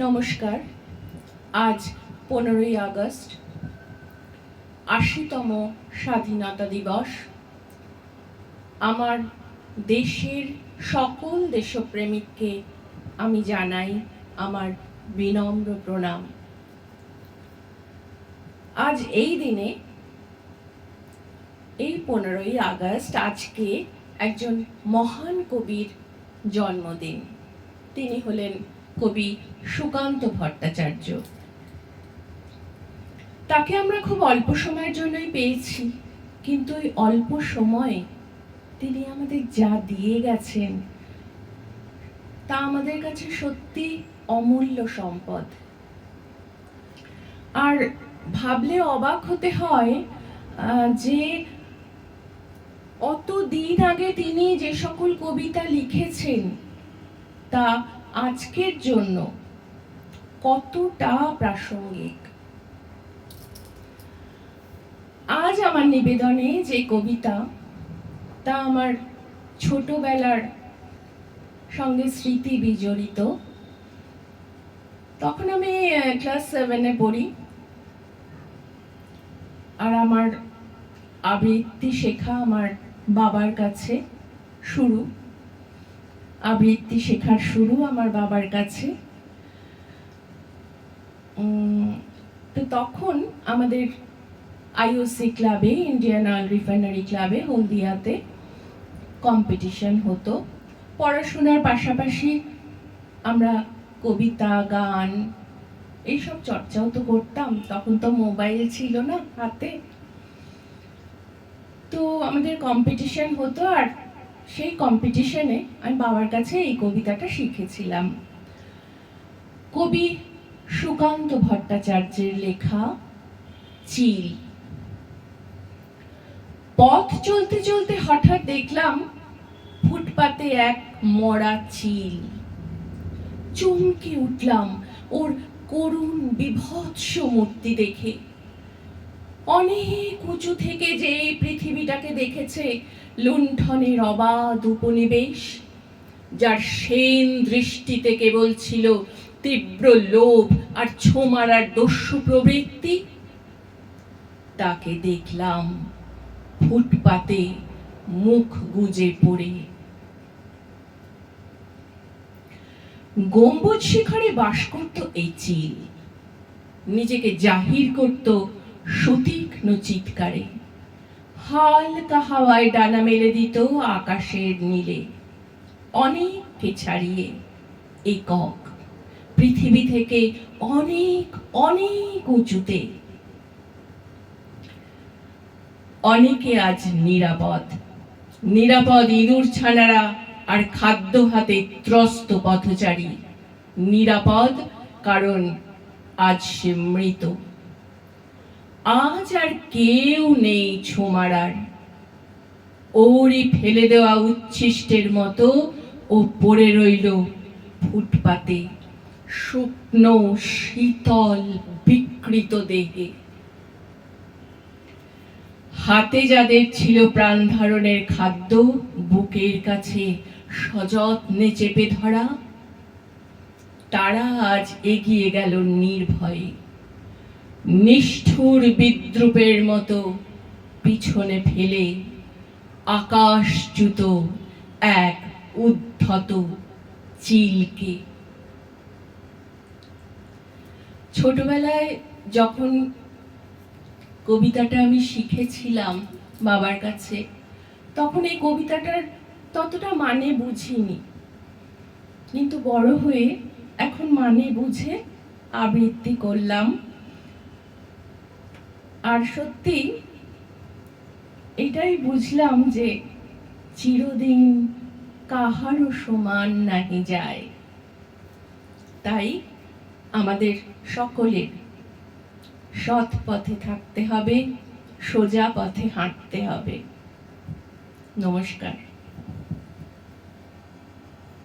নমস্কার। আজ 15ই আগস্ট, ৮০তম স্বাধীনতা দিবস। আমার দেশের সকল দেশপ্রেমিককে আমি জানাই আমার বিনম্র প্রণাম। আজ এই দিনে, এই 15ই আগস্ট, আজকে একজন মহান কবির জন্মদিন। তিনি হলেন কবি সুকান্ত ভট্টাচার্য। তাকে আমরা খুব অল্প সময়ের জন্যই পেয়েছি, কিন্তু ওই অল্প সময়ে তিনি আমাদের যা দিয়ে গেছেন তা আমাদের কাছে সত্যি অমূল্য সম্পদ। আর ভাবলে অবাক হতে হয় যে অত দিন আগে তিনি যে সকল কবিতা লিখেছেন তা আজকের জন্য কতটা প্রাসঙ্গিক। আজ আমার নিবেদনে যে কবিতা, তা আমার ছোটবেলার সঙ্গে স্মৃতি বিজড়িত। তখন আমি ক্লাস 7-এ পড়ি, আর আমার আবৃত্তি শেখা আমার বাবার কাছে শুরু। আবৃত্তি শেখার শুরু আমার বাবার কাছে। তো তখন আমাদের আইওসি ক্লাবে, ইন্ডিয়ান অয়েল রিফাইনারি ক্লাবে, হলদিয়াতে কম্পিটিশন হতো। পড়াশোনার পাশাপাশি আমরা কবিতা, গান এইসব চর্চাও তো করতাম। তখন তো মোবাইল ছিল না হাতে। তো আমাদের কম্পিটিশন হতো, আর সেই কম্পিটিশনে আমি বাবার কাছে এই কবিতাটা শিখেছিলাম। কবি সুকান্ত ভট্টাচার্যের লেখা চিল। পথ চলতে চলতে হঠাৎ দেখলাম ফুটপাতে এক মরা চিল। চমকে উঠলাম ওর করুণ বিভৎস মূর্তি দেখে। অনেক উঁচু থেকে যে এই পৃথিবীটাকে দেখেছে লুণ্ঠনের অবাধ উপনিবেশ, যার সেন দৃষ্টিতে কেবল ছিল তীব্র লোভ আর ছো মারার দস্যু প্রবৃত্তি, তাকে দেখলাম ফুটপাতে মুখ গুজে পড়ে। গম্বুজ শিখরে বাস করত এই চিল। নিজেকে জাহির করত সুতীক্ষ্ণ চিৎকারে। হালকা হাওয়ায় ডানা মেলে দিত আকাশের নীলে। অনেককে ছাড়িয়ে, একক, পৃথিবী থেকে অনেক অনেক উঁচুতে। অনেকে আজ নিরাপদ, নিরাপদ ইঁদুর ছানারা আর খাদ্য হাতে ত্রস্ত পথচারী। নিরাপদ কারণ আজ সে মৃত। আজ আর কেউ নেই ছো মারার। ওরই ফেলে দেওয়া উচ্ছিষ্টের মতো ও পড়ে রইল ফুটপাতে, শুকনো শীতল বিকৃত দেহে। হাতে যাদের ছিল প্রাণ ধারণের খাদ্য, বুকের কাছে সযত্নে চেপে ধরা, তারা আজ এগিয়ে গেল নির্ভয়ে, নিষ্ঠুর বিদ্রূপের মতো পিছনে ফেলে আকাশচ্যুত এক উদ্ধত চিলকে। ছোটবেলায় যখন কবিতাটা আমি শিখেছিলাম বাবার কাছে, তখন এই কবিতাটার ততটা মানে বুঝিনি, কিন্তু বড় হয়ে এখন মানে বুঝে আবৃত্তি করলাম। আর সত্যি এটাই বুঝলাম যে চিরদিন কাহারও সমান নাহি যায়। তাই আমাদের সকলের সৎ পথে থাকতে হবে, সোজা পথে হাঁটতে হবে। নমস্কার।